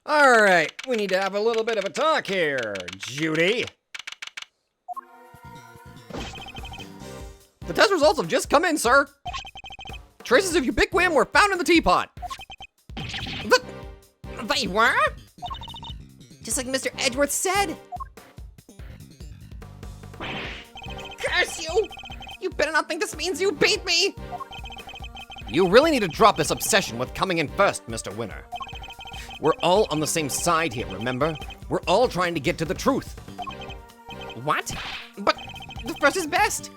Alright, we need to have a little bit of a talk here, Judy. The test results have just come in, sir. Traces of ubiquium were found in the teapot. They were? Just like Mr. Edgeworth said. Curse you! You better not think this means you beat me! You really need to drop this obsession with coming in first, Mr. Winner. We're all on the same side here, remember? We're all trying to get to the truth. What? But the first is best.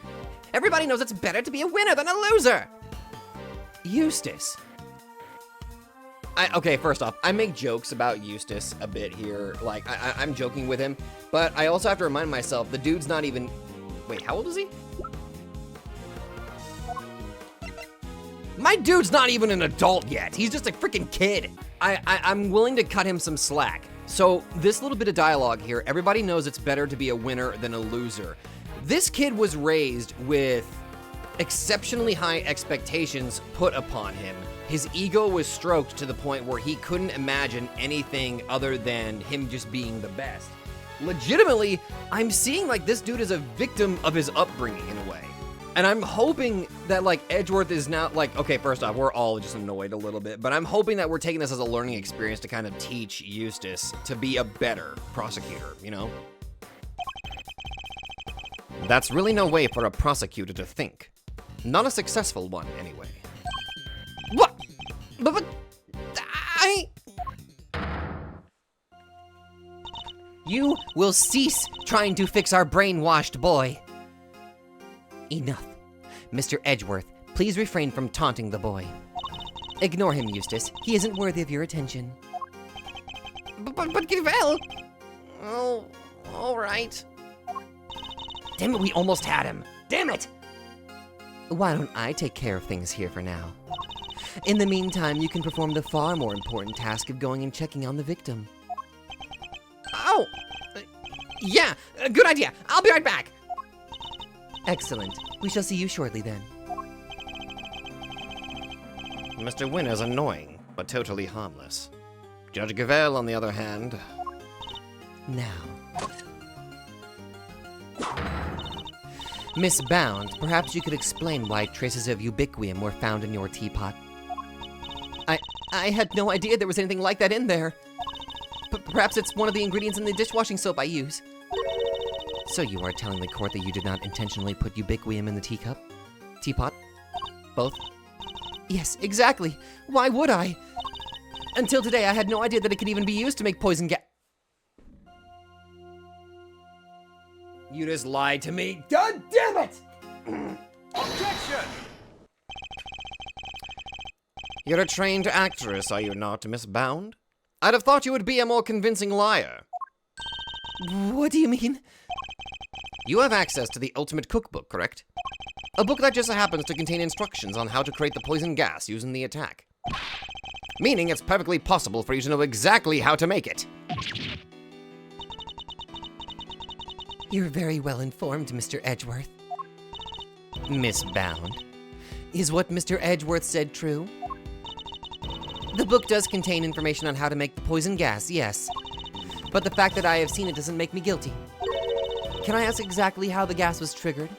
Everybody knows it's better to be a winner than a loser. Eustace. Okay, first off, I make jokes about Eustace a bit here. Like, I'm joking with him, but I also have to remind myself, the dude's not even... Wait, how old is he? My dude's not even an adult yet. He's just a freaking kid. I'm willing to cut him some slack. So this little bit of dialogue here, everybody knows it's better to be a winner than a loser. This kid was raised with exceptionally high expectations put upon him. His ego was stroked to the point where he couldn't imagine anything other than him just being the best. Legitimately, I'm seeing like this dude is a victim of his upbringing in a way. And I'm hoping that like Edgeworth is now like, okay, first off, we're all just annoyed a little bit, but I'm hoping that we're taking this as a learning experience to kind of teach Eustace to be a better prosecutor, you know? That's really no way for a prosecutor to think. Not a successful one, anyway. What? But I... You will cease trying to fix our brainwashed boy. Enough. Mr. Edgeworth, please refrain from taunting the boy. Ignore him, Eustace. He isn't worthy of your attention. But Givell... Oh, all right. Damn it, we almost had him. Damn it! Why don't I take care of things here for now? In the meantime, you can perform the far more important task of going and checking on the victim. Oh! Yeah, good idea. I'll be right back. Excellent. We shall see you shortly then. Mr. Winner's annoying, but totally harmless. Judge Gavelle, on the other hand... Now. Miss Bound, perhaps you could explain why traces of ubiquium were found in your teapot. I had no idea there was anything like that in there. But perhaps it's one of the ingredients in the dishwashing soap I use. So you are telling the court that you did not intentionally put ubiquium in the teacup? Teapot? Both? Yes, exactly. Why would I? Until today, I had no idea that it could even be used to make poison gas. You just lied to me. God damn it! Objection! You're a trained actress, are you not, Miss Bound? I'd have thought you would be a more convincing liar. What do you mean? You have access to the Ultimate Cookbook, correct? A book that just happens to contain instructions on how to create the poison gas used in the attack. Meaning it's perfectly possible for you to know exactly how to make it. You're very well informed, Mr. Edgeworth. Miss Bound, is what Mr. Edgeworth said true? The book does contain information on how to make the poison gas, yes. But the fact that I have seen it doesn't make me guilty. Can I ask exactly how the gas was triggered?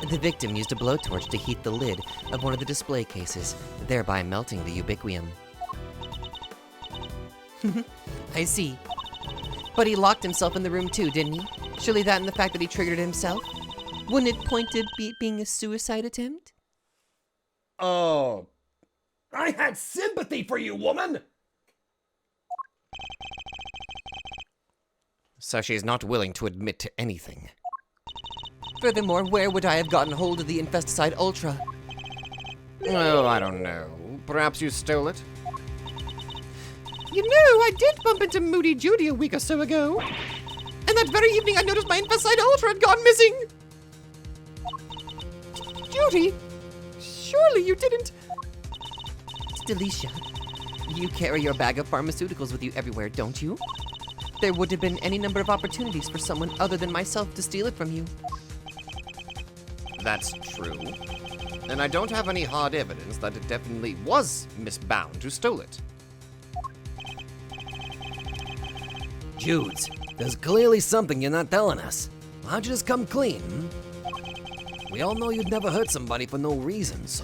The victim used a blowtorch to heat the lid of one of the display cases, thereby melting the ubiquium. I see. But he locked himself in the room too, didn't he? Surely that and the fact that he triggered it himself? Wouldn't it point to being a suicide attempt? Oh. I had sympathy for you, woman! So she's not willing to admit to anything. Furthermore, where would I have gotten hold of the Infesticide Ultra? Well, I don't know. Perhaps you stole it? You know, I did bump into Moody Judy a week or so ago. And that very evening I noticed my Infesticide Ultra had gone missing. Judy, surely you didn't... Delicia, you carry your bag of pharmaceuticals with you everywhere, don't you? There would have been any number of opportunities for someone other than myself to steal it from you. That's true. And I don't have any hard evidence that it definitely was Miss Bound who stole it. Judes, there's clearly something you're not telling us. Why don't you just come clean, We all know you'd never hurt somebody for no reason, so...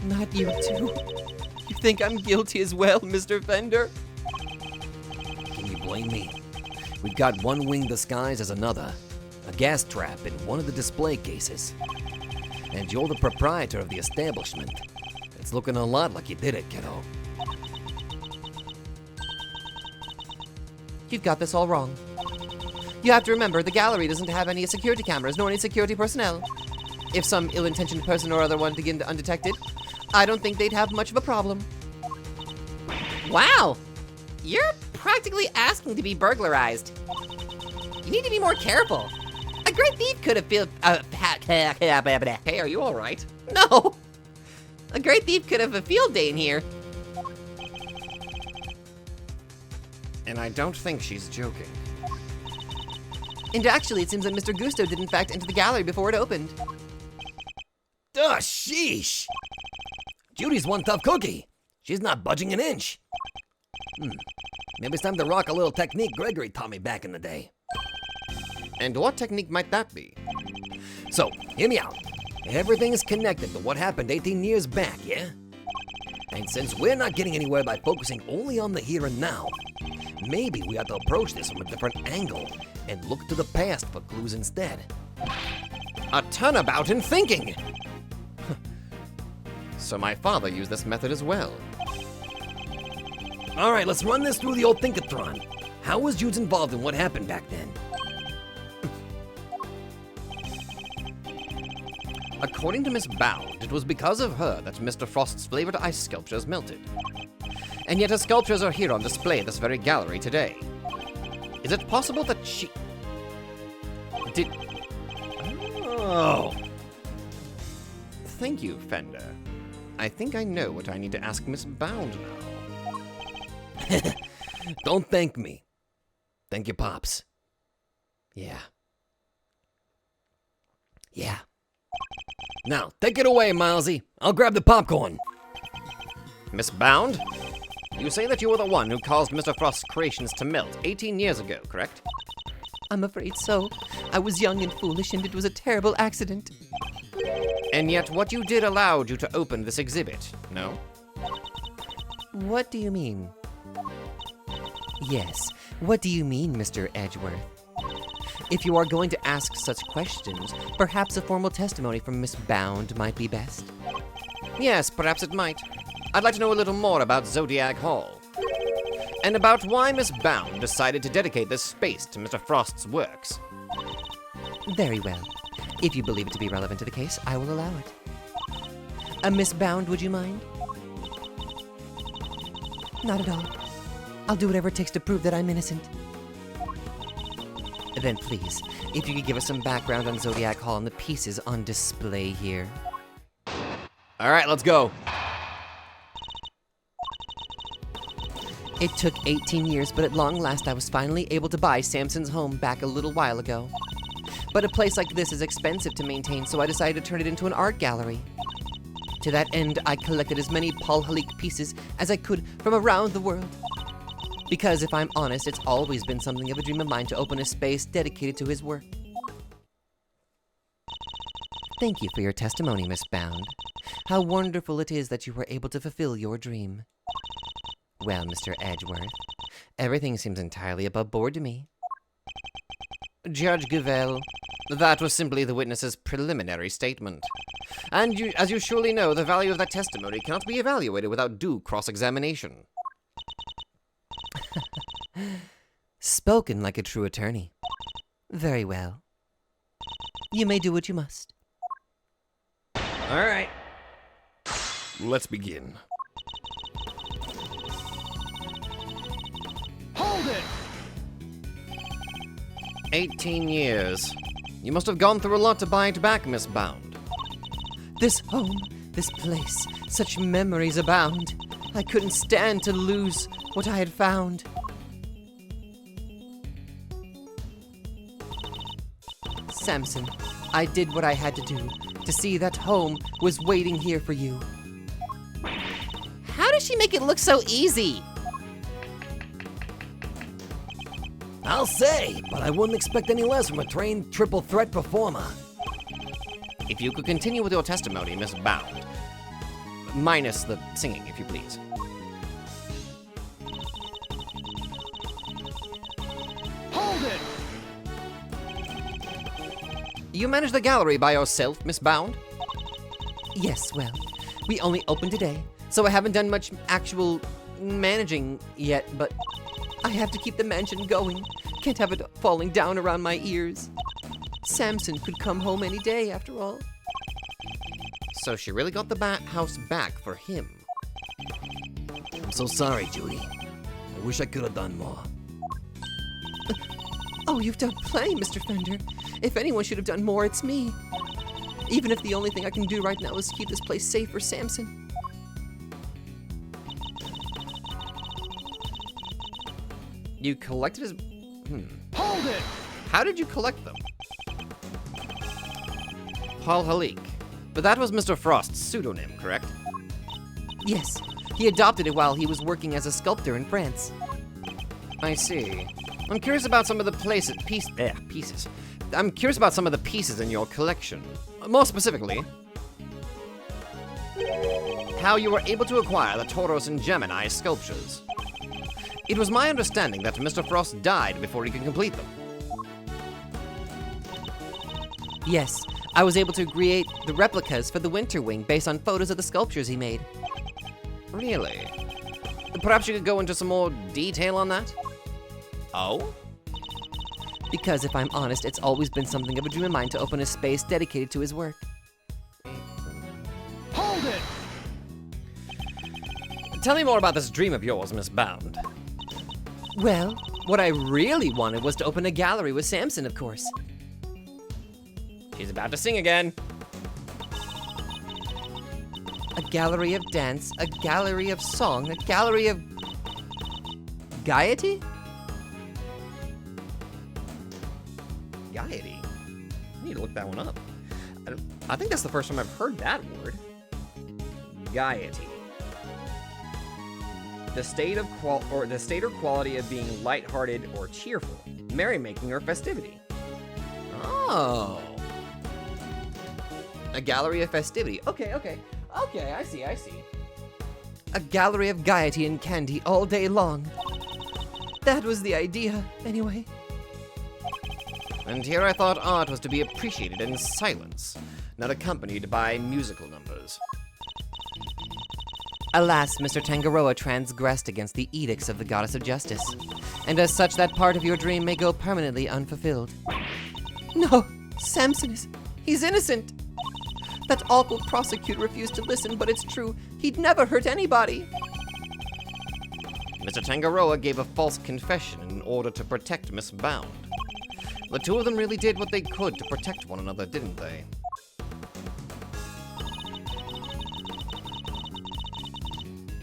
Not you two. You think I'm guilty as well, Mr. Fender? Can you blame me? We've got one wing disguised as another. A gas trap in one of the display cases. And you're the proprietor of the establishment. It's looking a lot like you did it, kiddo. You've got this all wrong. You have to remember, the gallery doesn't have any security cameras nor any security personnel. If some ill-intentioned person or other wanted to get into undetected, I don't think they'd have much of a problem. Wow! You're practically asking to be burglarized. You need to be more careful. A great thief could have Hey, are you alright? No! A great thief could have a field day in here. And I don't think she's joking. And actually, it seems that Mr. Gusto did in fact enter the gallery before it opened. Duh, sheesh! Judy's one tough cookie. She's not budging an inch. Maybe it's time to rock a little technique Gregory taught me back in the day. And what technique might that be? So, hear me out. Everything's connected to what happened 18 years back, yeah? And since we're not getting anywhere by focusing only on the here and now, maybe we ought to approach this from a different angle and look to the past for clues instead. A turnabout in thinking! So my father used this method as well. All right, let's run this through the old Thinkathon. How was Judes involved in what happened back then? According to Miss Bound, it was because of her that Mr. Frost's flavored ice sculptures melted. And yet her sculptures are here on display at this very gallery today. Is it possible that she... did... Oh. Thank you, Fender. I think I know what I need to ask Miss Bound now. Don't thank me. Thank your pops. Yeah. Yeah. Now, take it away, Milesy. I'll grab the popcorn. Miss Bound? You say that you were the one who caused Mr. Frost's creations to melt 18 years ago, correct? I'm afraid so. I was young and foolish, and it was a terrible accident. And yet what you did allowed you to open this exhibit, no? What do you mean? Yes, what do you mean, Mr. Edgeworth? If you are going to ask such questions, perhaps a formal testimony from Miss Bound might be best. Yes, perhaps it might. I'd like to know a little more about Zodiac Hall. And about why Miss Bound decided to dedicate this space to Mr. Frost's works. Very well. If you believe it to be relevant to the case, I will allow it. Miss Bound, would you mind? Not at all. I'll do whatever it takes to prove that I'm innocent. Then please, if you could give us some background on Zodiac Hall and the pieces on display here. All right, let's go. It took 18 years, but at long last I was finally able to buy Samson's home back a little while ago. But a place like this is expensive to maintain, so I decided to turn it into an art gallery. To that end, I collected as many Paul Halik pieces as I could from around the world. Because if I'm honest, it's always been something of a dream of mine to open a space dedicated to his work. Thank you for your testimony, Miss Bound. How wonderful it is that you were able to fulfill your dream. Well, Mr. Edgeworth, everything seems entirely above board to me. Judge Guvell, that was simply the witness's preliminary statement. And as you surely know, the value of that testimony cannot be evaluated without due cross-examination. Spoken like a true attorney. Very well. You may do what you must. All right. Let's begin. Hold it! 18 years. You must have gone through a lot to buy it back, Miss Bound. This home, this place, such memories abound. I couldn't stand to lose what I had found. Samson, I did what I had to do to see that home was waiting here for you. How does she make it look so easy? I'll say, but I wouldn't expect any less from a trained triple threat performer. If you could continue with your testimony, Miss Bound. Minus the singing, if you please. Hold it! You manage the gallery by yourself, Miss Bound? Yes, well, we only opened today, so I haven't done much actual managing yet, but I have to keep the mansion going. Can't have it falling down around my ears. Samson could come home any day, after all. So she really got the house back for him. I'm so sorry, Judy. I wish I could have done more. Oh, you've done plenty, Mr. Fender. If anyone should have done more, it's me. Even if the only thing I can do right now is keep this place safe for Samson. You collected his... Hold it! How did you collect them? Paul Halik. But that was Mr. Frost's pseudonym, correct? Yes, he adopted it while he was working as a sculptor in France. I see. I'm curious about some of the pieces. I'm curious about some of the pieces in your collection. More specifically, how you were able to acquire the Tauros and Gemini sculptures. It was my understanding that Mr. Frost died before he could complete them. Yes, I was able to create the replicas for the Winter Wing based on photos of the sculptures he made. Really? Perhaps you could go into some more detail on that? Oh? Because if I'm honest, it's always been something of a dream of mine to open a space dedicated to his work. Hold it! Tell me more about this dream of yours, Miss Bound. Well, what I really wanted was to open a gallery with Samson, of course. She's about to sing again. A gallery of dance, a gallery of song, a gallery of... gaiety? Gaiety? I need to look that one up. I think that's the first time I've heard that word. Gaiety. The state or quality of being lighthearted or cheerful, merrymaking or festivity. Oh. A gallery of festivity. Okay, I see. A gallery of gaiety and candy all day long. That was the idea, anyway. And here I thought art was to be appreciated in silence, not accompanied by musical numbers. Alas, Mr. Tangaroa transgressed against the edicts of the Goddess of Justice, and as such that part of your dream may go permanently unfulfilled. No, Samson he's innocent! That awful prosecutor refused to listen, but it's true, he'd never hurt anybody! Mr. Tangaroa gave a false confession in order to protect Miss Bound. The two of them really did what they could to protect one another, didn't they?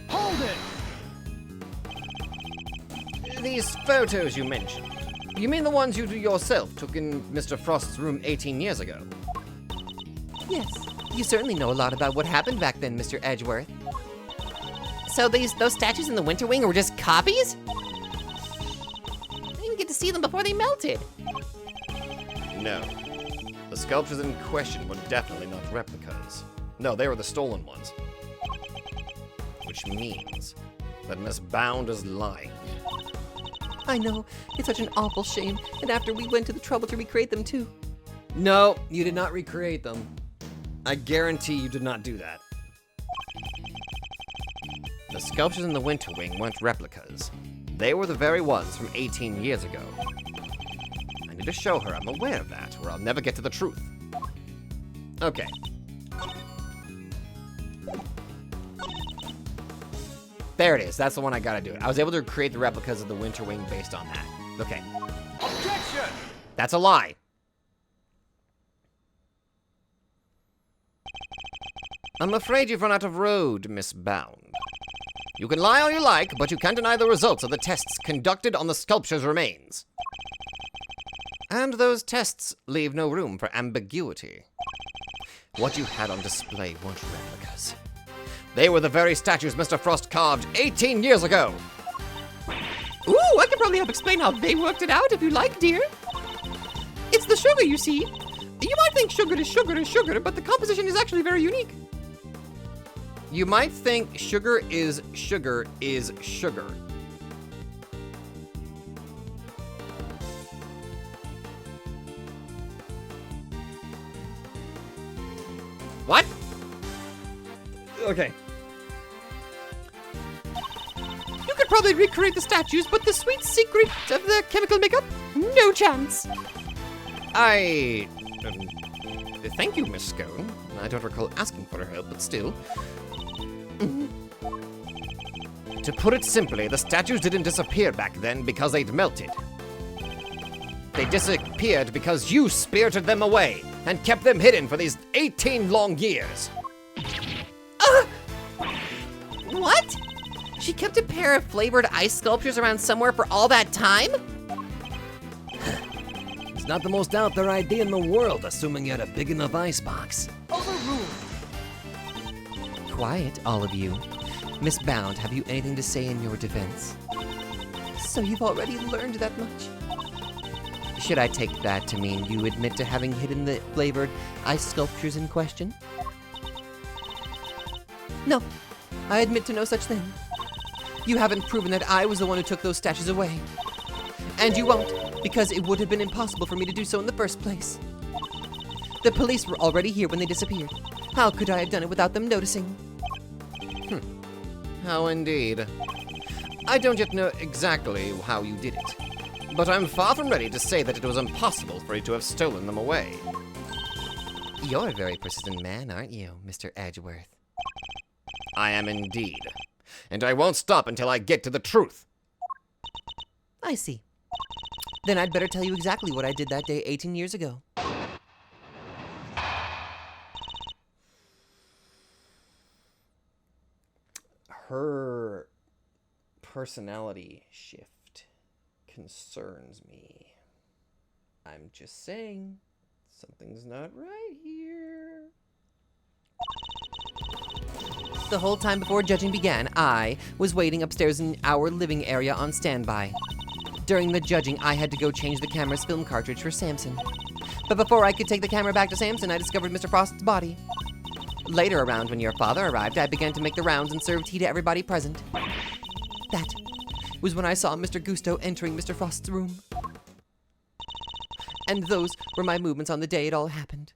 Hold it! These photos you mentioned, you mean the ones you yourself took in Mr. Frost's room 18 years ago? Yes, you certainly know a lot about what happened back then, Mr. Edgeworth. So those statues in the Winter Wing were just copies? I didn't even get to see them before they melted. No. The sculptures in question were definitely not replicas. No, they were the stolen ones. Which means that Miss Bound is lying. I know, it's such an awful shame, and after we went to the trouble to recreate them too. No, you did not recreate them. I guarantee you did not do that. The sculptures in the Winter Wing weren't replicas. They were the very ones from 18 years ago. I need to show her I'm aware of that, or I'll never get to the truth. Okay. There it is. That's the one I gotta do. I was able to create the replicas of the Winter Wing based on that. Okay. Objection! That's a lie. I'm afraid you've run out of road, Miss Bound. You can lie all you like, but you can't deny the results of the tests conducted on the sculpture's remains. And those tests leave no room for ambiguity. What you had on display weren't replicas. They were the very statues Mr. Frost carved 18 years ago! Ooh, I could probably help explain how they worked it out if you like, dear. It's the sugar, you see. You might think sugar is sugar, but the composition is actually very unique. You might think sugar is sugar is sugar. What? Okay. You could probably recreate the statues, but the sweet secret of the chemical makeup? No chance. Thank you, Miss Scone. I don't recall asking for her help, but still. To put it simply, the statues didn't disappear back then because they'd melted. They disappeared because you spirited them away and kept them hidden for these 18 long years. What? She kept a pair of flavored ice sculptures around somewhere for all that time? It's not the most out there idea in the world, assuming you had a big enough icebox. Quiet, all of you. Miss Bound, have you anything to say in your defense? So you've already learned that much? Should I take that to mean you admit to having hidden the flavored ice sculptures in question? No, I admit to no such thing. You haven't proven that I was the one who took those statues away. And you won't, because it would have been impossible for me to do so in the first place. The police were already here when they disappeared. How could I have done it without them noticing? How indeed. I don't yet know exactly how you did it, but I'm far from ready to say that it was impossible for you to have stolen them away. You're a very persistent man, aren't you, Mr. Edgeworth? I am indeed, and I won't stop until I get to the truth. I see. Then I'd better tell you exactly what I did that day 18 years ago. Her personality shift concerns me. I'm just saying, something's not right here. The whole time before judging began, I was waiting upstairs in our living area on standby. During the judging, I had to go change the camera's film cartridge for Samson. But before I could take the camera back to Samson, I discovered Mr. Frost's body. Later around, when your father arrived, I began to make the rounds and serve tea to everybody present. That was when I saw Mr. Gusto entering Mr. Frost's room. And those were my movements on the day it all happened.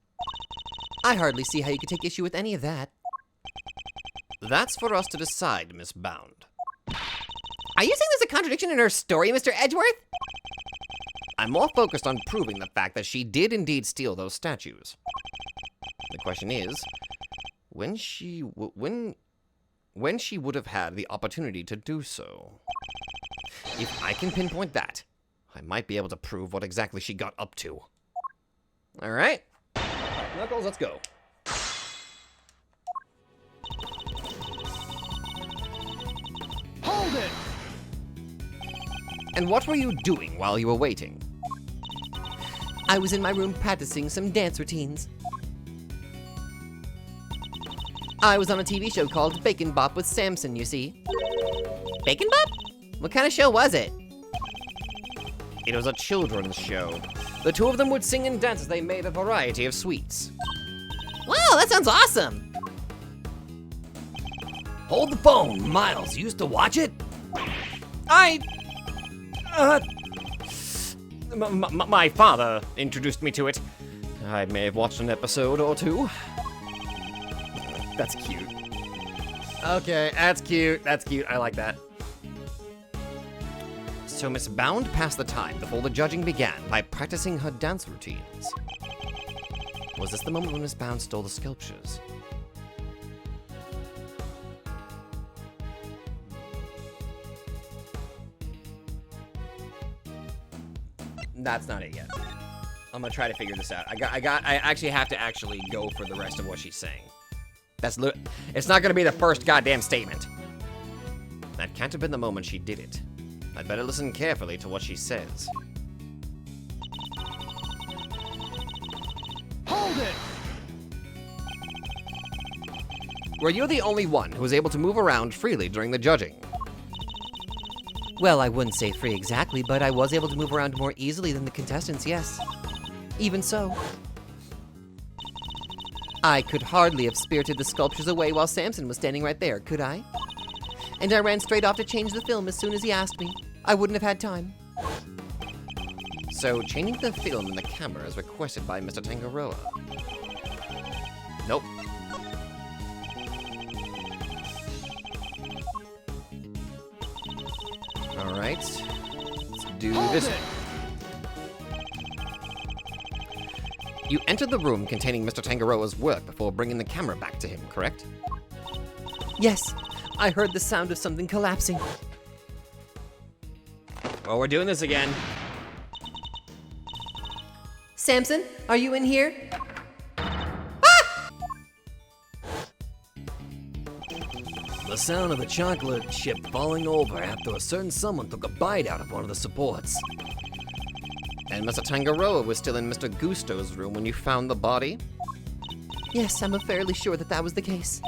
I hardly see how you could take issue with any of that. That's for us to decide, Miss Bound. Are you saying there's a contradiction in her story, Mr. Edgeworth? I'm more focused on proving the fact that she did indeed steal those statues. The question is, when she would have had the opportunity to do so. If I can pinpoint that, I might be able to prove what exactly she got up to. All right, Knuckles, let's go. Hold it! And what were you doing while you were waiting? I was in my room practicing some dance routines. I was on a TV show called Bacon Bop with Samson, you see. Bacon Bop? What kind of show was it? It was a children's show. The two of them would sing and dance as they made a variety of sweets. Wow, that sounds awesome! Hold the phone, Miles. You used to watch it? My father introduced me to it. I may have watched an episode or two. That's cute. Okay, that's cute. That's cute. I like that. So Miss Bound passed the time before the judging began by practicing her dance routines. Was this the moment when Miss Bound stole the sculptures? That's not it yet. I'm gonna try to figure this out. I actually have to go for the rest of what she's saying. It's not gonna be the first goddamn statement. That can't have been the moment she did it. I'd better listen carefully to what she says. Hold it! Were you the only one who was able to move around freely during the judging? Well, I wouldn't say free exactly, but I was able to move around more easily than the contestants, yes. Even so, I could hardly have spirited the sculptures away while Samson was standing right there, could I? And I ran straight off to change the film as soon as he asked me. I wouldn't have had time. So, changing the film and the camera is requested by Mr. Tangaroa. Nope. Alright. Let's do this. You entered the room containing Mr. Tangaroa's work before bringing the camera back to him, correct? Yes, I heard the sound of something collapsing. Well, we're doing this again. Samson, are you in here? The sound of the chocolate chip falling over after a certain someone took a bite out of one of the supports. And Mr. Tangaroa was still in Mr. Gusto's room when you found the body? Yes, I'm fairly sure that that was the case.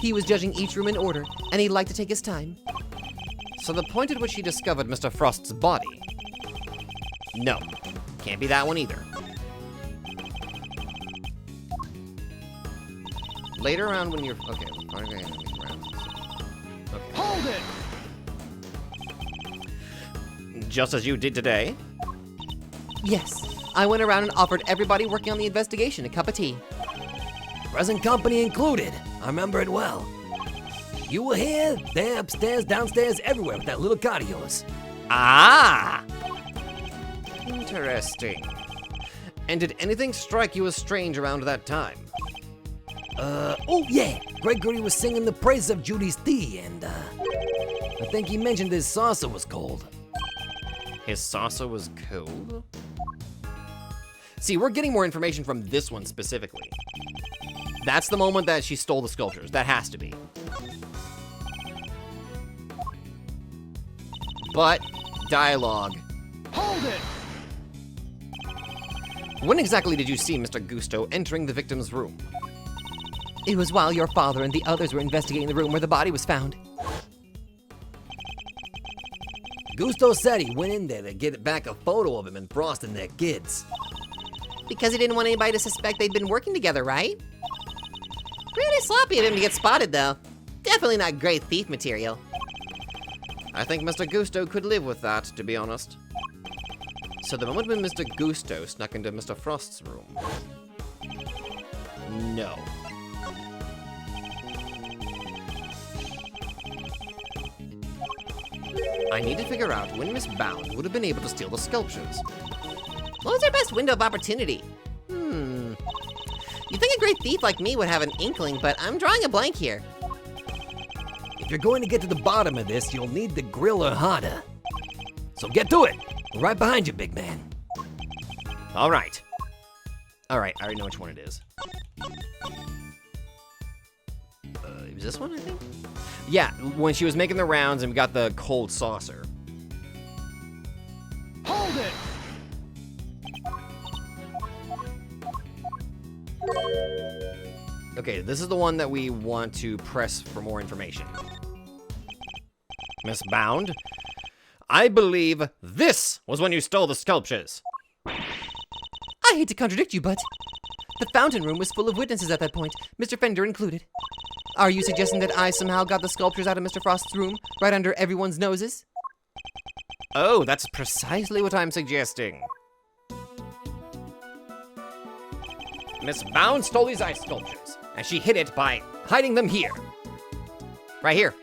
He was judging each room in order, and he liked to take his time. So the point at which he discovered Mr. Frost's body? No, can't be that one either. Later on when you're... Okay, okay. Hold it! Just as you did today? Yes, I went around and offered everybody working on the investigation a cup of tea. Present company included. I remember it well. You were here, there, upstairs, downstairs, everywhere with that little cot of yours. Ah! Interesting. And did anything strike you as strange around that time? Oh yeah, Gregory was singing the praises of Judy's tea, and I think he mentioned his saucer was cold. His saucer was cold? See, we're getting more information from this one specifically. That's the moment that she stole the sculptures. That has to be. But, dialogue. Hold it! When exactly did you see Mr. Gusto entering the victim's room? It was while your father and the others were investigating the room where the body was found. Gusto said he went in there to get back a photo of him and Frost and their kids. Because he didn't want anybody to suspect they'd been working together, right? Pretty sloppy of him to get spotted, though. Definitely not great thief material. I think Mr. Gusto could live with that, to be honest. So the moment when Mr. Gusto snuck into Mr. Frost's room... No. I need to figure out when Miss Bound would have been able to steal the sculptures. What was our best window of opportunity? You think a great thief like me would have an inkling, but I'm drawing a blank here. If you're going to get to the bottom of this, you'll need the grill or harder. So get to it. We're right behind you, big man. All right. All right, I already know which one it is. It was this one, I think? Yeah, when she was making the rounds and we got the cold saucer. Hold it! Okay, this is the one that we want to press for more information. Miss Bound, I believe this was when you stole the sculptures. I hate to contradict you, but the fountain room was full of witnesses at that point, Mr. Fender included. Are you suggesting that I somehow got the sculptures out of Mr. Frost's room, right under everyone's noses? Oh, that's precisely what I'm suggesting. Miss Bound stole these ice sculptures, and she hid it by hiding them here. Right here.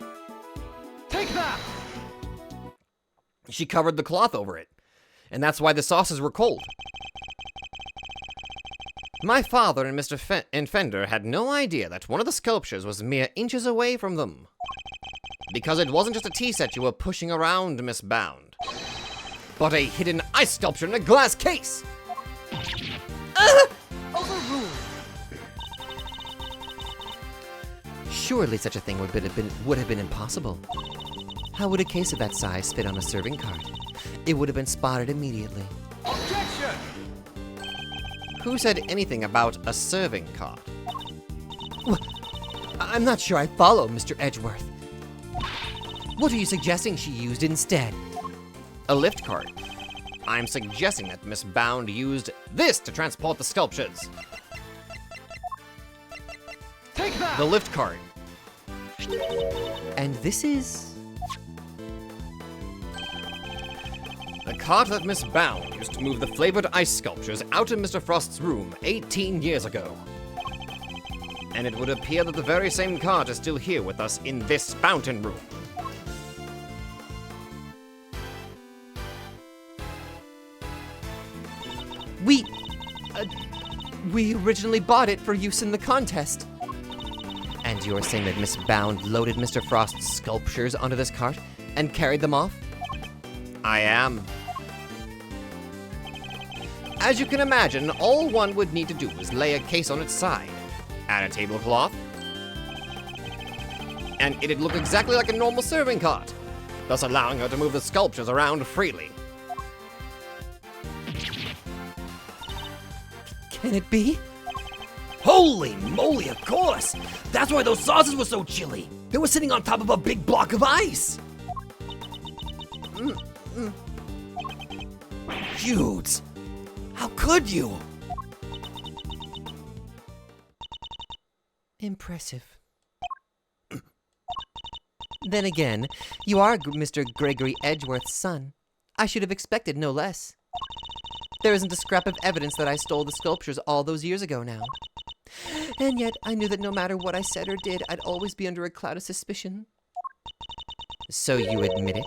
Take that! She covered the cloth over it, and that's why the saucers were cold. My father and Mr. Fender had no idea that one of the sculptures was mere inches away from them. Because it wasn't just a tea set you were pushing around, Miss Bound, but a hidden ice sculpture in a glass case. Overruled. Surely such a thing would have been impossible. How would a case of that size fit on a serving cart? It would have been spotted immediately. Objection! Who said anything about a serving cart? I'm not sure I follow, Mr. Edgeworth. What are you suggesting she used instead? A lift cart. I'm suggesting that Miss Bound used this to transport the sculptures. Take that! The lift cart. And this is... The cart that Miss Bound used to move the flavored ice sculptures out of Mr. Frost's room 18 years ago. And it would appear that the very same cart is still here with us in this fountain room. We originally bought it for use in the contest. And you're saying that Miss Bound loaded Mr. Frost's sculptures onto this cart and carried them off? I am. As you can imagine, all one would need to do is lay a case on its side, add a tablecloth, and it'd look exactly like a normal serving cart, thus allowing her to move the sculptures around freely. Can it be? Holy moly, of course! That's why those sauces were so chilly. They were sitting on top of a big block of ice. Dudes, how could you? Impressive. Then again, you are Mr. Gregory Edgeworth's son. I should have expected no less. There isn't a scrap of evidence that I stole the sculptures all those years ago now. And yet, I knew that no matter what I said or did, I'd always be under a cloud of suspicion. So you admit it?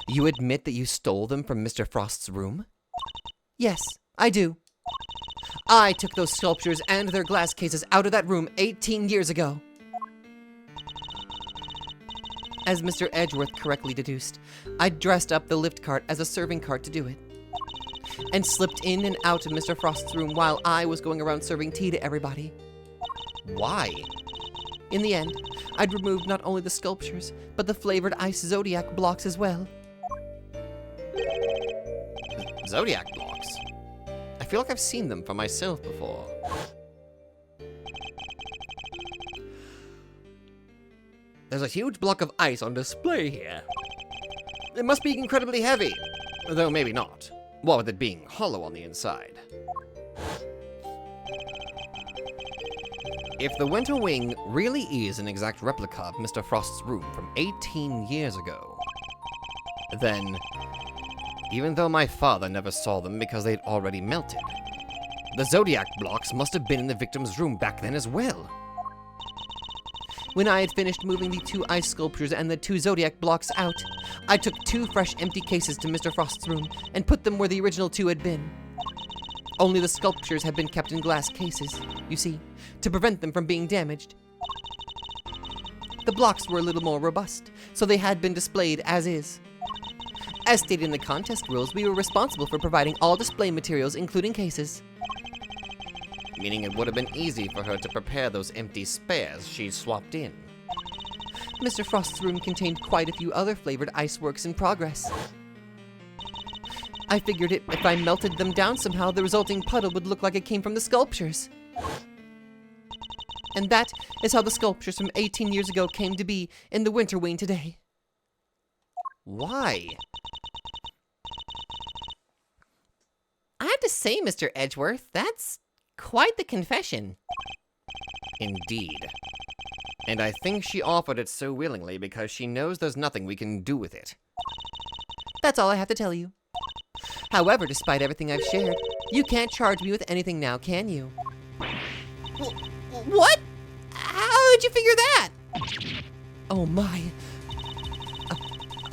You admit that you stole them from Mr. Frost's room? Yes, I do. I took those sculptures and their glass cases out of that room 18 years ago. As Mr. Edgeworth correctly deduced, I dressed up the lift cart as a serving cart to do it, and slipped in and out of Mr. Frost's room while I was going around serving tea to everybody. Why? In the end, I'd removed not only the sculptures, but the flavored ice zodiac blocks as well. Zodiac blocks? I feel like I've seen them for myself before. There's a huge block of ice on display here. It must be incredibly heavy, though maybe not. What with it being hollow on the inside. If the Winter Wing really is an exact replica of Mr. Frost's room from 18 years ago, then, even though my father never saw them because they'd already melted, the Zodiac blocks must have been in the victim's room back then as well. When I had finished moving the 2 ice sculptures and the 2 zodiac blocks out, I took 2 fresh empty cases to Mr. Frost's room and put them where the original 2 had been. Only the sculptures had been kept in glass cases, you see, to prevent them from being damaged. The blocks were a little more robust, so they had been displayed as is. As stated in the contest rules, we were responsible for providing all display materials, including cases. Meaning it would have been easy for her to prepare those empty spares she swapped in. Mr. Frost's room contained quite a few other flavored ice works in progress. I figured if I melted them down somehow, the resulting puddle would look like it came from the sculptures. And that is how the sculptures from 18 years ago came to be in the Winter Wing today. Why? I have to say, Mr. Edgeworth, that's quite the confession. Indeed. And I think she offered it so willingly because she knows there's nothing we can do with it. That's all I have to tell you. However, despite everything I've shared, you can't charge me with anything now, can you? What? How did you figure that? Oh my.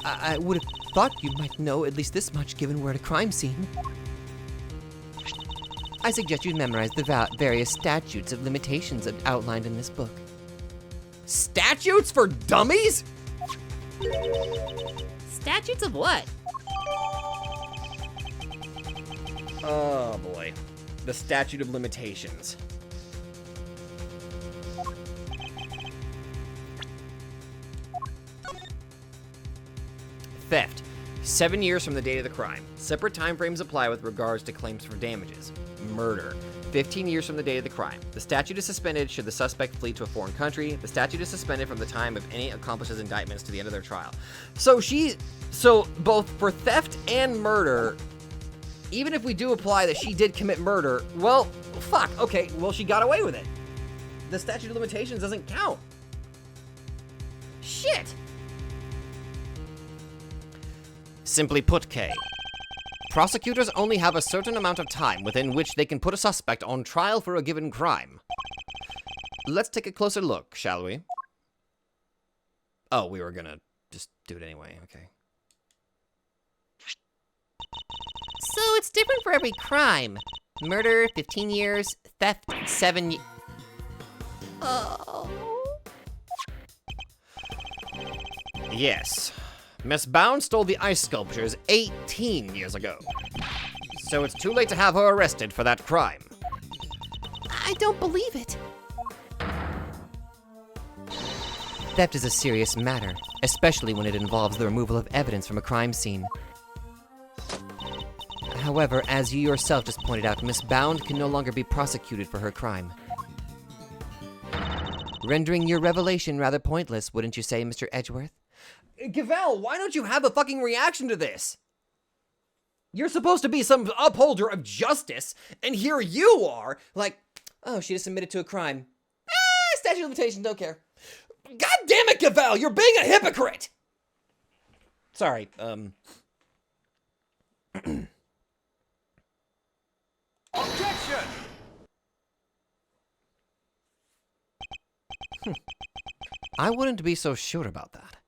I would have thought you might know at least this much given we're at a crime scene. I suggest you memorize the various statutes of limitations outlined in this book. Statutes for dummies? Statutes of what? Oh boy. The statute of limitations. Theft. 7 years from the date of the crime. Separate time frames apply with regards to claims for damages. Murder. 15 years from the date of the crime. The statute is suspended should the suspect flee to a foreign country. The statute is suspended from the time of any accomplice's indictments to the end of their trial. So both for theft and murder, even if we do apply that she did commit murder, well, fuck, okay, well, she got away with it. The statute of limitations doesn't count. Shit! Simply put, Kay, prosecutors only have a certain amount of time within which they can put a suspect on trial for a given crime. Let's take a closer look, shall we? Oh, we were gonna just do it anyway, okay. So it's different for every crime. Murder, 15 years. Theft, 7 years. Oh. Yes. Miss Bound stole the ice sculptures 18 years ago. So it's too late to have her arrested for that crime. I don't believe it. Theft is a serious matter, especially when it involves the removal of evidence from a crime scene. However, as you yourself just pointed out, Miss Bound can no longer be prosecuted for her crime. Rendering your revelation rather pointless, wouldn't you say, Mr. Edgeworth? Gavel, why don't you have a fucking reaction to this? You're supposed to be some upholder of justice, and here you are, like, oh, she just admitted to a crime. Statute of limitations, don't care. God damn it, Gavel, you're being a hypocrite! Sorry, Objection! I wouldn't be so sure about that.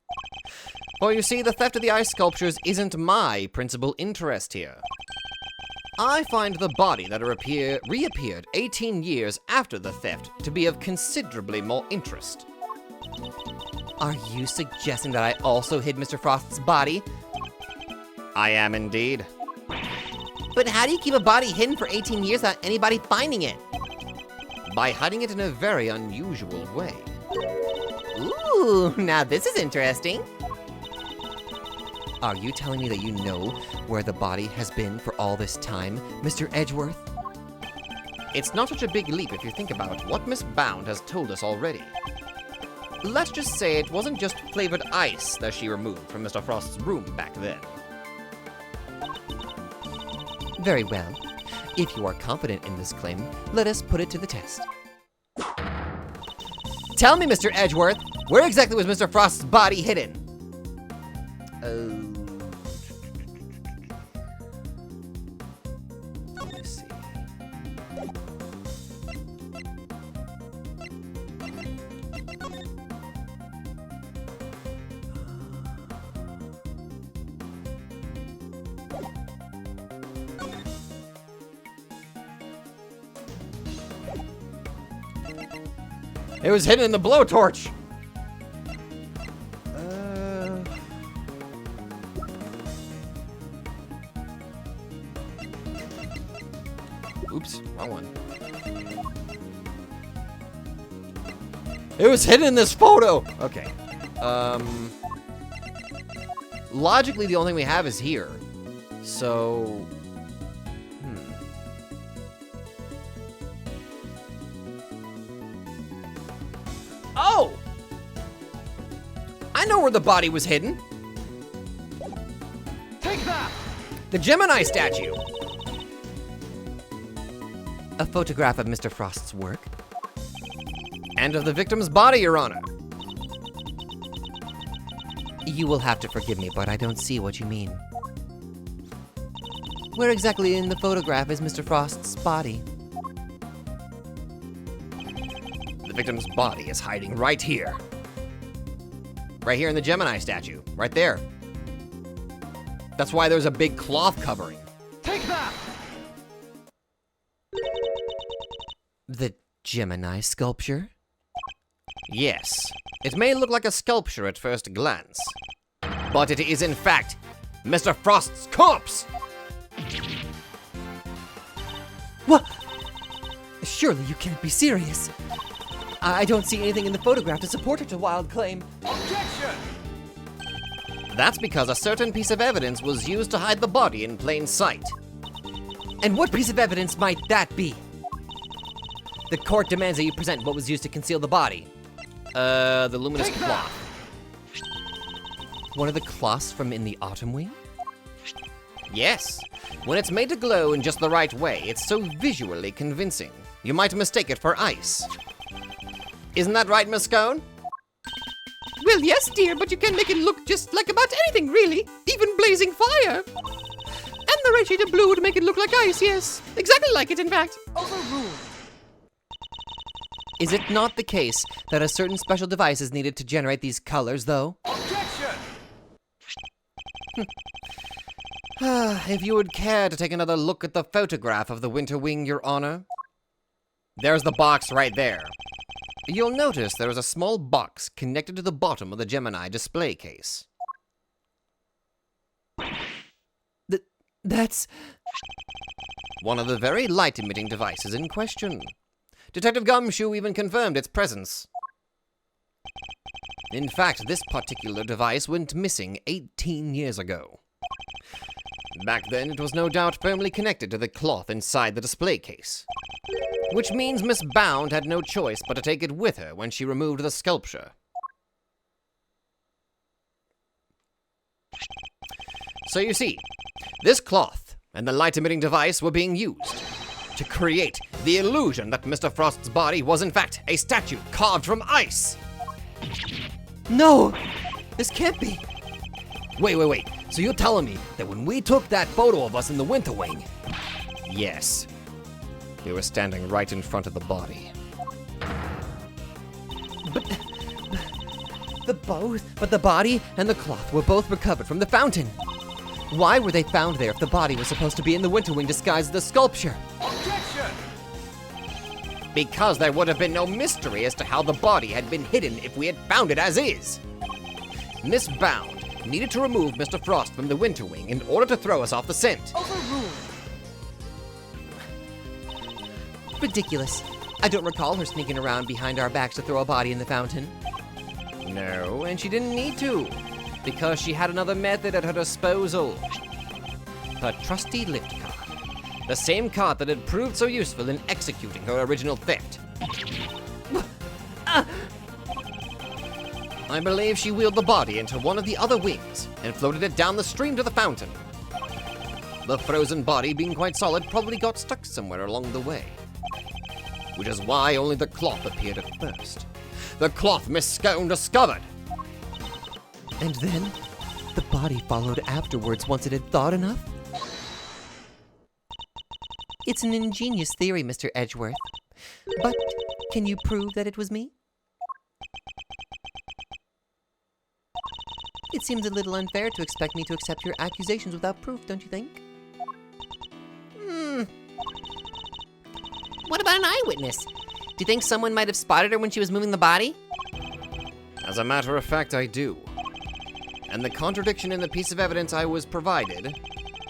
Well, you see, the theft of the ice sculptures isn't my principal interest here. I find the body that reappeared 18 years after the theft to be of considerably more interest. Are you suggesting that I also hid Mr. Frost's body? I am indeed. But how do you keep a body hidden for 18 years without anybody finding it? By hiding it in a very unusual way. Ooh, now this is interesting. Are you telling me that you know where the body has been for all this time, Mr. Edgeworth? It's not such a big leap if you think about what Miss Bound has told us already. Let's just say it wasn't just flavored ice that she removed from Mr. Frost's room back then. Very well. If you are confident in this claim, let us put it to the test. Tell me, Mr. Edgeworth, where exactly was Mr. Frost's body hidden? Let me see. it was hidden in the blowtorch. Oops, wrong one. It was hidden in this photo. Okay. Logically, the only thing we have is here. So... Oh! I know where the body was hidden. Take that! The Gemini statue. A photograph of Mr. Frost's work? And of the victim's body, Your Honor. You will have to forgive me, but I don't see what you mean. Where exactly in the photograph is Mr. Frost's body? The victim's body is hiding right here. Right here in the Gemini statue. Right there. That's why there's a big cloth covering. Take that! The Gemini sculpture? Yes, it may look like a sculpture at first glance, but it is in fact Mr. Frost's corpse! What? Surely you can't be serious. I don't see anything in the photograph to support such a wild claim. Objection! That's because a certain piece of evidence was used to hide the body in plain sight. And what piece of evidence might that be? The court demands that you present what was used to conceal the body. The luminous Take that! cloth. One of the cloths from In the Autumn Wing? Yes. When it's made to glow in just the right way, it's so visually convincing. You might mistake it for ice. Isn't that right, Miss Scone? Well, yes, dear, but you can make it look just like about anything, really. Even blazing fire. And the right shade of blue would make it look like ice, yes. Exactly like it, in fact. Overruled. Is it not the case that a certain special device is needed to generate these colors, though? Objection! If you would care to take another look at the photograph of the Winter Wing, Your Honor. There's the box right there. You'll notice there is a small box connected to the bottom of the Gemini display case. That's... One of the very light-emitting devices in question. Detective Gumshoe even confirmed its presence. In fact, this particular device went missing 18 years ago. Back then, it was no doubt firmly connected to the cloth inside the display case. Which means Miss Bound had no choice but to take it with her when she removed the sculpture. So you see, this cloth and the light-emitting device were being used to create the illusion that Mr. Frost's body was in fact a statue carved from ice. No! This can't be. Wait. So you're telling me that when we took that photo of us in the Winter Wing, Yes. We were standing right in front of the body. But the body and the cloth were both recovered from the fountain. Why were they found there if the body was supposed to be in the Winter Wing disguised as the sculpture? Objection! Because there would have been no mystery as to how the body had been hidden if we had found it as is. Miss Bound needed to remove Mr. Frost from the Winter Wing in order to throw us off the scent. Overruled. Ridiculous. I don't recall her sneaking around behind our backs to throw a body in the fountain. No, and she didn't need to, because she had another method at her disposal. Her trusty lift cart. The same cart that had proved so useful in executing her original theft. I believe she wheeled the body into one of the other wings and floated it down the stream to the fountain. The frozen body, being quite solid, probably got stuck somewhere along the way. Which is why only the cloth appeared at first. The cloth Miss Scone discovered. And then, the body followed afterwards once it had thawed enough? It's an ingenious theory, Mr. Edgeworth. But can you prove that it was me? It seems a little unfair to expect me to accept your accusations without proof, don't you think? What about an eyewitness? Do you think someone might have spotted her when she was moving the body? As a matter of fact, I do. And the contradiction in the piece of evidence I was provided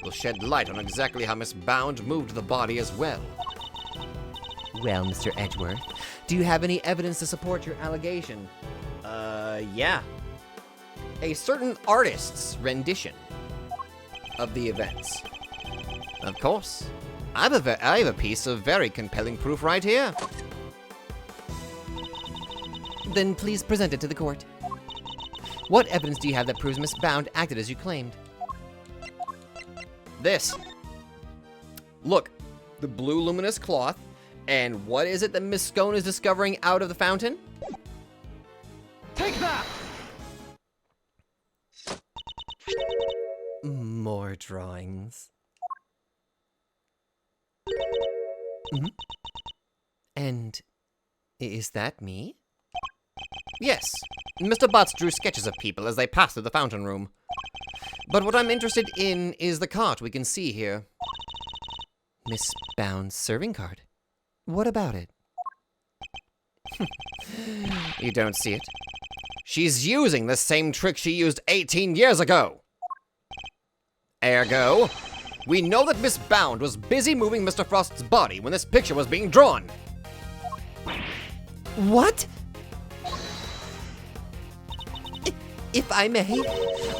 will shed light on exactly how Miss Bound moved the body as well. Well, Mr. Edgeworth, do you have any evidence to support your allegation? Yeah. A certain artist's rendition of the events. Of course. I have a piece of very compelling proof right here. Then please present it to the court. What evidence do you have that proves Miss Bound acted as you claimed? This. Look, the blue luminous cloth, and what is it that Miss Scone is discovering out of the fountain? Take that! More drawings. And is that me? Yes. Mr. Butts drew sketches of people as they passed through the fountain room. But what I'm interested in is the cart we can see here. Miss Bound's serving card. What about it? You don't see it? She's using the same trick she used 18 years ago. Ergo, we know that Miss Bound was busy moving Mr. Frost's body when this picture was being drawn. What? If I may,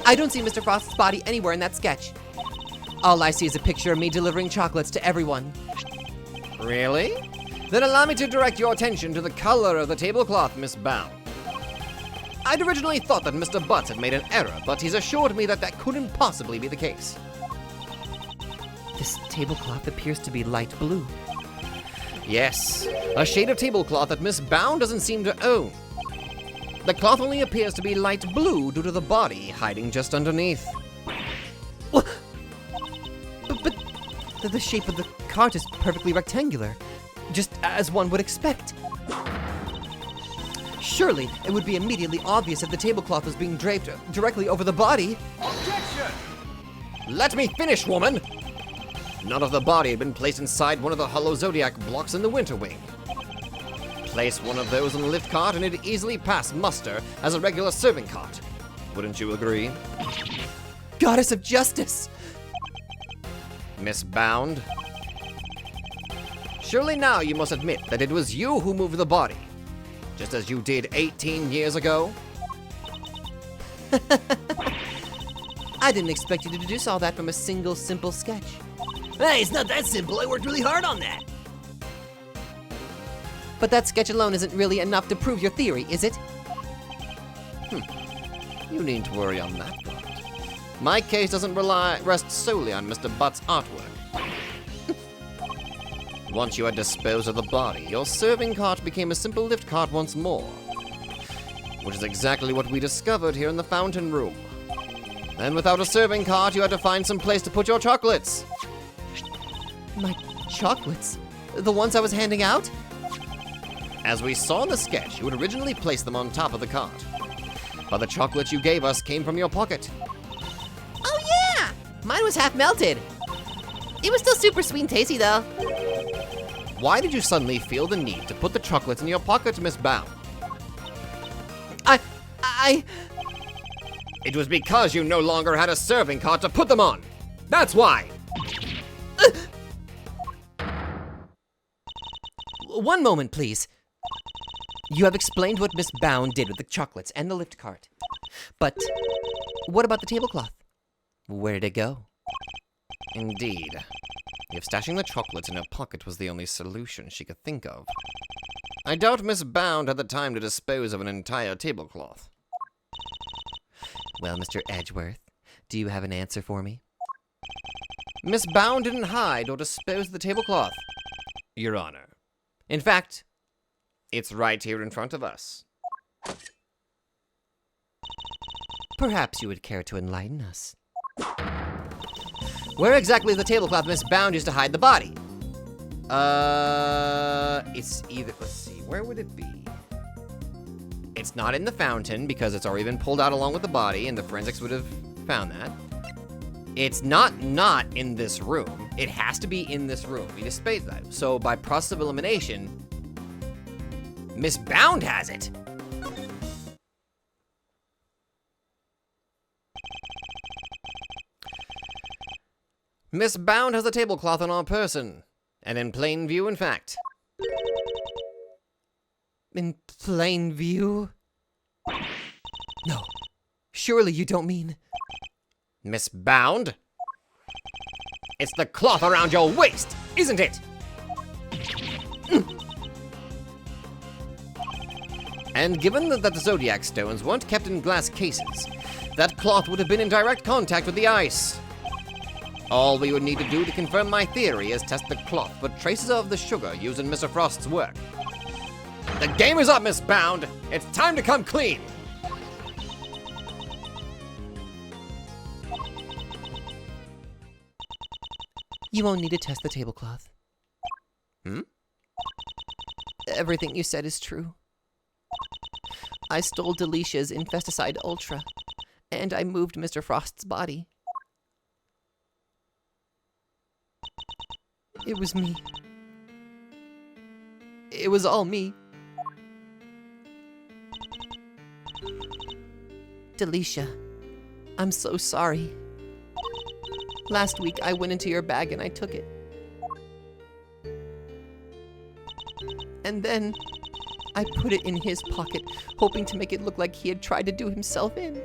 I don't see Mr. Frost's body anywhere in that sketch. All I see is a picture of me delivering chocolates to everyone. Really? Then allow me to direct your attention to the color of the tablecloth, Miss Bound. I'd originally thought that Mr. Butts had made an error, but he's assured me that that couldn't possibly be the case. This tablecloth appears to be light blue. Yes, a shade of tablecloth that Miss Bound doesn't seem to own. The cloth only appears to be light blue due to the body hiding just underneath. But the shape of the cart is perfectly rectangular, just as one would expect. Surely, it would be immediately obvious if the tablecloth was being draped directly over the body. Objection! Let me finish, woman! None of the body had been placed inside one of the hollow zodiac blocks in the winter wing. Place one of those in the lift cart and it'd easily pass muster as a regular serving cart. Wouldn't you agree? Goddess of Justice! Miss Bound? Surely now you must admit that it was you who moved the body, just as you did 18 years ago? I didn't expect you to deduce all that from a single simple sketch. Hey, it's not that simple. I worked really hard on that. But that sketch alone isn't really enough to prove your theory, is it? You needn't worry on that front. My case doesn't rest solely on Mr. Butt's artwork. Once you had disposed of the body, your serving cart became a simple lift cart once more. Which is exactly what we discovered here in the fountain room. Then without a serving cart, you had to find some place to put your chocolates. My chocolates? The ones I was handing out? As we saw in the sketch, you had originally placed them on top of the cart. But the chocolates you gave us came from your pocket. Oh yeah! Mine was half melted. It was still super sweet and tasty though. Why did you suddenly feel the need to put the chocolates in your pocket, Miss Bound? It was because you no longer had a serving cart to put them on. That's why. One moment, please. You have explained what Miss Bound did with the chocolates and the lift cart. But what about the tablecloth? Where did it go? Indeed. If stashing the chocolates in her pocket was the only solution she could think of, I doubt Miss Bound had the time to dispose of an entire tablecloth. Well, Mr. Edgeworth, do you have an answer for me? Miss Bound didn't hide or dispose of the tablecloth, Your Honor. In fact, it's right here in front of us. Perhaps you would care to enlighten us. Where exactly is the tablecloth Miss Bound used to hide the body? It's either, let's see, where would it be? It's not in the fountain because it's already been pulled out along with the body and the forensics would have found that. It's not in this room. It has to be in this room. We disposed that. So by process of elimination, Miss Bound has it. Miss Bound has a tablecloth on her person, and in plain view, in fact. In plain view? No. Surely you don't mean... Miss Bound? It's the cloth around your waist, isn't it? And given that the Zodiac stones weren't kept in glass cases, that cloth would have been in direct contact with the ice. All we would need to do to confirm my theory is test the cloth for traces of the sugar used in Mr. Frost's work. The game is up, Miss Bound. It's time to come clean. You won't need to test the tablecloth. Everything you said is true. I stole Delicia's Infesticide Ultra, and I moved Mr. Frost's body. It was me. It was all me. Delicia, I'm so sorry. Last week I went into your bag and I took it. And then I put it in his pocket, hoping to make it look like he had tried to do himself in.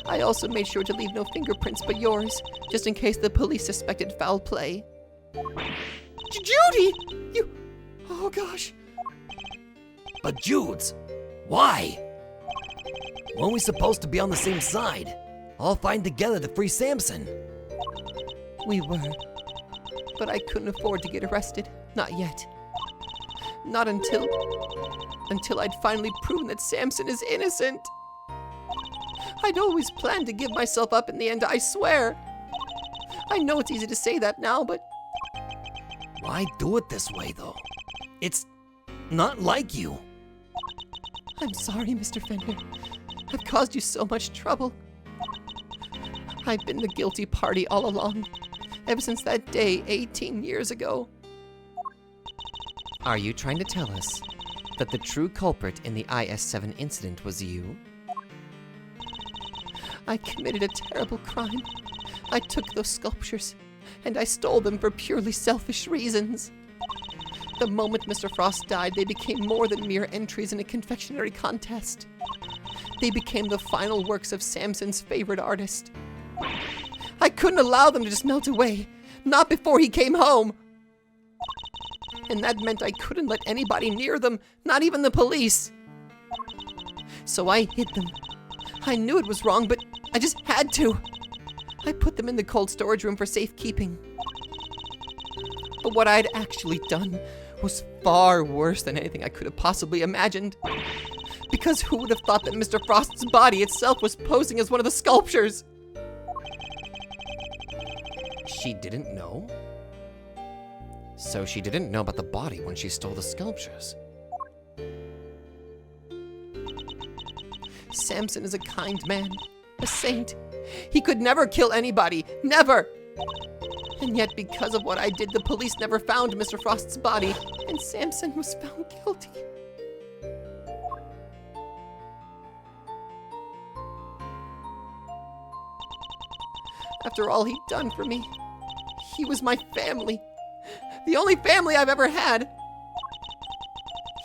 I also made sure to leave no fingerprints but yours, just in case the police suspected foul play. Judy! Oh gosh. But Judes, why? Weren't we supposed to be on the same side? All fighting together to free Samson. We were. But I couldn't afford to get arrested. Not yet. Not until I'd finally proven that Samson is innocent. I'd always planned to give myself up in the end, I swear. I know it's easy to say that now, but Why do it this way, though? It's not like you. I'm sorry, Mr. Fender. I've caused you so much trouble. I've been the guilty party all along, ever since that day 18 years ago. Are you trying to tell us that the true culprit in the IS-7 incident was you? I committed a terrible crime. I took those sculptures, and I stole them for purely selfish reasons. The moment Mr. Frost died, they became more than mere entries in a confectionery contest. They became the final works of Samson's favorite artist. I couldn't allow them to just melt away, not before he came home. And that meant I couldn't let anybody near them, not even the police. So I hid them. I knew it was wrong, but I just had to. I put them in the cold storage room for safekeeping. But what I'd actually done was far worse than anything I could have possibly imagined. Because who would have thought that Mr. Frost's body itself was posing as one of the sculptures? She didn't know? So she didn't know about the body when she stole the sculptures. Samson is a kind man, a saint. He could never kill anybody, never! And yet, because of what I did, the police never found Mr. Frost's body, and Samson was found guilty. After all he'd done for me, he was my family. The only family I've ever had.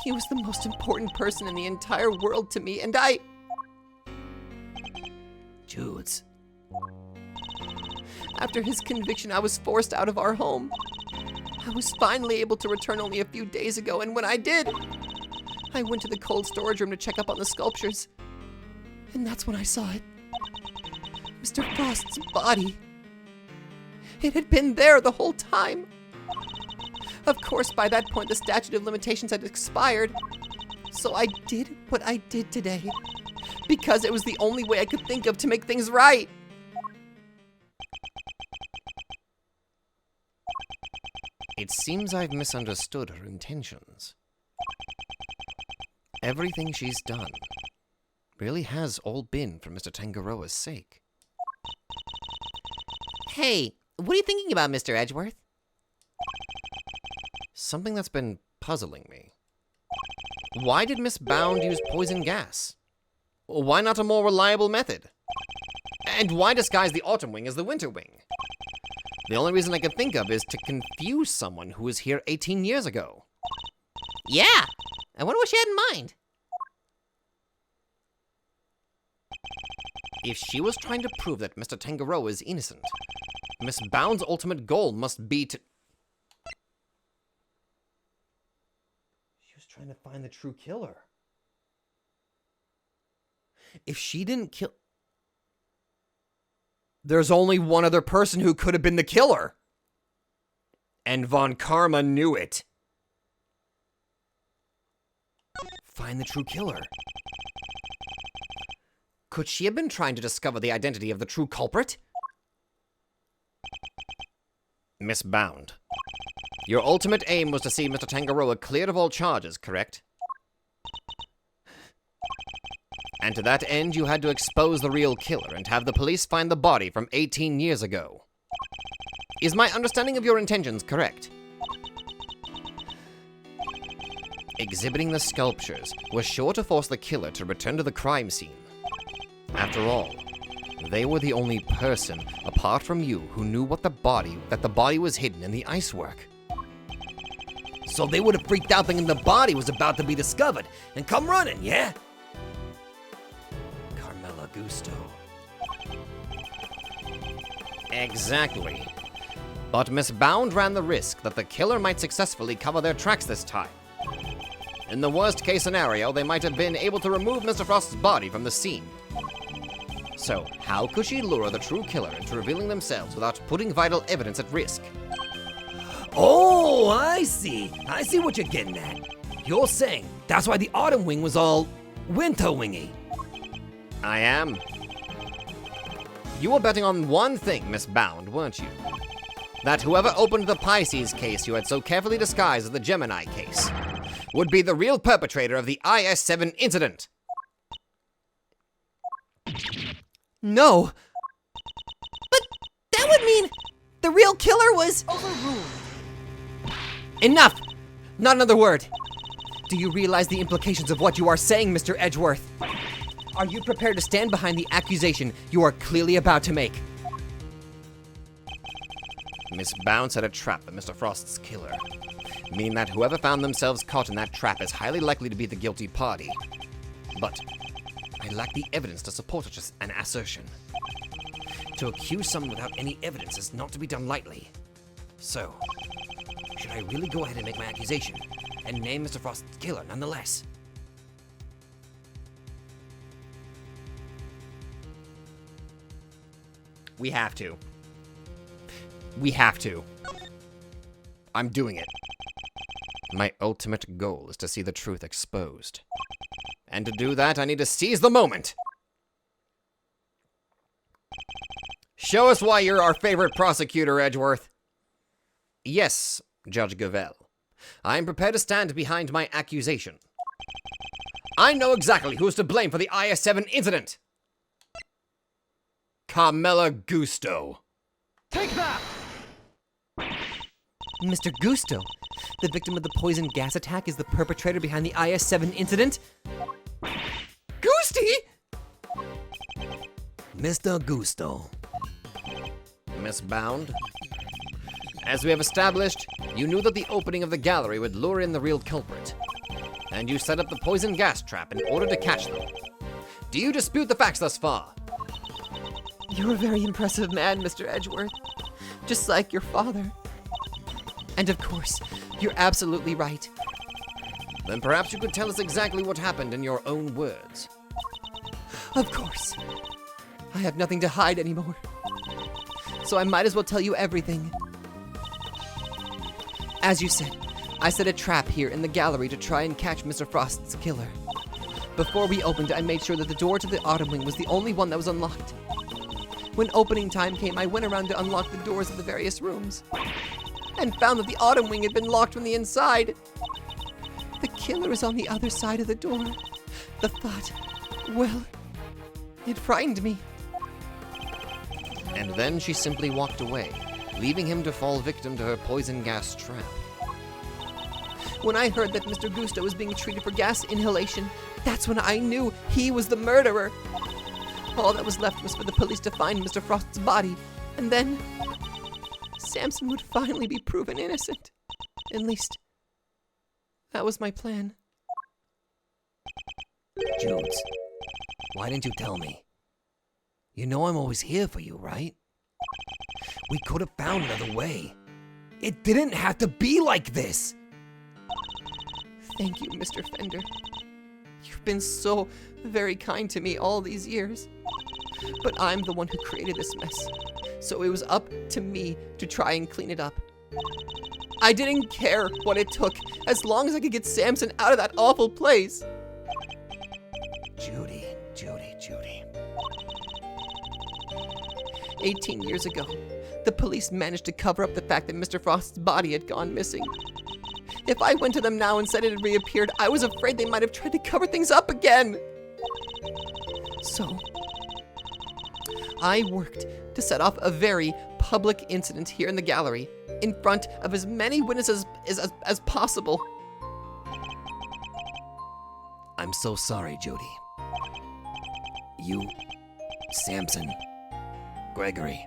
He was the most important person in the entire world to me, and I... Judes. After his conviction, I was forced out of our home. I was finally able to return only a few days ago, and when I did, I went to the cold storage room to check up on the sculptures. And that's when I saw it. Mr. Frost's body. It had been there the whole time. Of course, by that point, the statute of limitations had expired. So I did what I did today, because it was the only way I could think of to make things right. It seems I've misunderstood her intentions. Everything she's done really has all been for Mr. Tangaroa's sake. Hey, what are you thinking about, Mr. Edgeworth? Something that's been puzzling me. Why did Miss Bound use poison gas? Why not a more reliable method? And why disguise the autumn wing as the winter wing? The only reason I can think of is to confuse someone who was here 18 years ago. Yeah, I wonder what she had in mind. If she was trying to prove that Mr. Tangaroa is innocent, Miss Bound's ultimate goal must be to... She was trying to find the true killer. If she didn't kill... There's only one other person who could have been the killer. And Von Karma knew it. Find the true killer. Could she have been trying to discover the identity of the true culprit? Miss Bound, your ultimate aim was to see Mr. Tangaroa cleared of all charges, correct? And to that end, you had to expose the real killer and have the police find the body from 18 years ago. Is my understanding of your intentions correct? Exhibiting the sculptures was sure to force the killer to return to the crime scene. After all, they were the only person, apart from you, who knew that the body was hidden in the icework. So they would have freaked out thinking the body was about to be discovered and come running, yeah? Exactly. But Miss Bound ran the risk that the killer might successfully cover their tracks this time. In the worst case scenario, they might have been able to remove Mr. Frost's body from the scene. So, how could she lure the true killer into revealing themselves without putting vital evidence at risk? Oh, I see. I see what you're getting at. You're saying that's why the autumn wing was all winter wingy. I am. You were betting on one thing, Miss Bound, weren't you? That whoever opened the Pisces case you had so carefully disguised as the Gemini case would be the real perpetrator of the IS-7 incident. No! But that would mean the real killer was... Overruled. Enough! Not another word. Do you realize the implications of what you are saying, Mr. Edgeworth? Are you prepared to stand behind the accusation you are clearly about to make? Miss Bound set a trap for Mr. Frost's killer, meaning that whoever found themselves caught in that trap is highly likely to be the guilty party. But I lack the evidence to support such an assertion. To accuse someone without any evidence is not to be done lightly. So, should I really go ahead and make my accusation and name Mr. Frost's killer nonetheless? We have to. We have to. I'm doing it. My ultimate goal is to see the truth exposed. And to do that, I need to seize the moment. Show us why you're our favorite prosecutor, Edgeworth. Yes, Judge Gavel. I am prepared to stand behind my accusation. I know exactly who's to blame for the IS-7 incident. Carmela Gusto. Take that! Mr. Gusto, the victim of the poison gas attack, is the perpetrator behind the IS-7 incident? Goosty! Mr. Gusto. Miss Bound, as we have established, you knew that the opening of the gallery would lure in the real culprit, and you set up the poison gas trap in order to catch them. Do you dispute the facts thus far? You're a very impressive man, Mr. Edgeworth. Just like your father. And of course, you're absolutely right. Then perhaps you could tell us exactly what happened in your own words. Of course. I have nothing to hide anymore. So I might as well tell you everything. As you said, I set a trap here in the gallery to try and catch Mr. Frost's killer. Before we opened, I made sure that the door to the autumn wing was the only one that was unlocked. When opening time came, I went around to unlock the doors of the various rooms, and found that the autumn wing had been locked from the inside. The killer is on the other side of the door. The thought, well, it frightened me. And then she simply walked away, leaving him to fall victim to her poison gas trap. When I heard that Mr. Gusto was being treated for gas inhalation, that's when I knew he was the murderer. All that was left was for the police to find Mr. Frost's body, and then Samson would finally be proven innocent. At least, that was my plan. Judes, why didn't you tell me? You know I'm always here for you, right? We could have found another way. It didn't have to be like this. Thank you, Mr. Fender. You've been so very kind to me all these years. But I'm the one who created this mess, so it was up to me to try and clean it up. I didn't care what it took, as long as I could get Samson out of that awful place. Judy. 18 years ago, the police managed to cover up the fact that Mr. Frost's body had gone missing. If I went to them now and said it had reappeared, I was afraid they might have tried to cover things up again. So, I worked to set off a very public incident here in the gallery, in front of as many witnesses as possible. I'm so sorry, Judy. You, Samson, Gregory,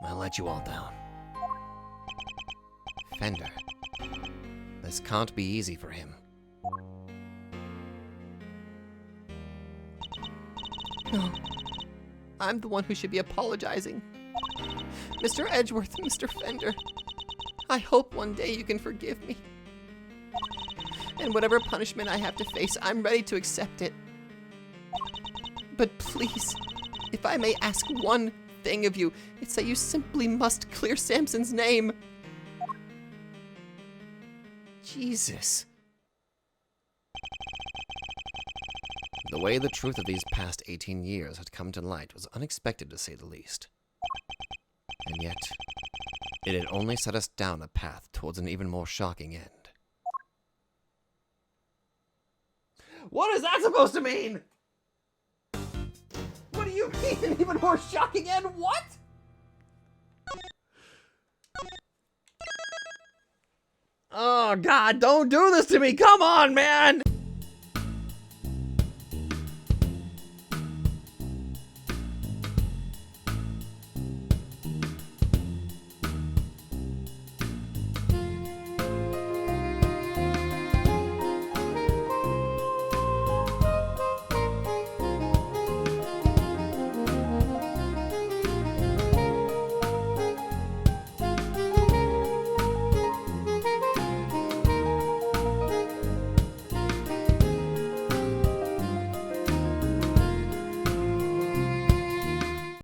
I let you all down. Fender, this can't be easy for him. No, I'm the one who should be apologizing. Mr. Edgeworth, Mr. Fender, I hope one day you can forgive me. And whatever punishment I have to face, I'm ready to accept it. But please, if I may ask one thing of you, it's that you simply must clear Samson's name. Jesus. The way the truth of these past 18 years had come to light was unexpected, to say the least. And yet, it had only set us down a path towards an even more shocking end. What is that supposed to mean? What do you mean, an even more shocking end? What? Oh, God, don't do this to me. Come on, man.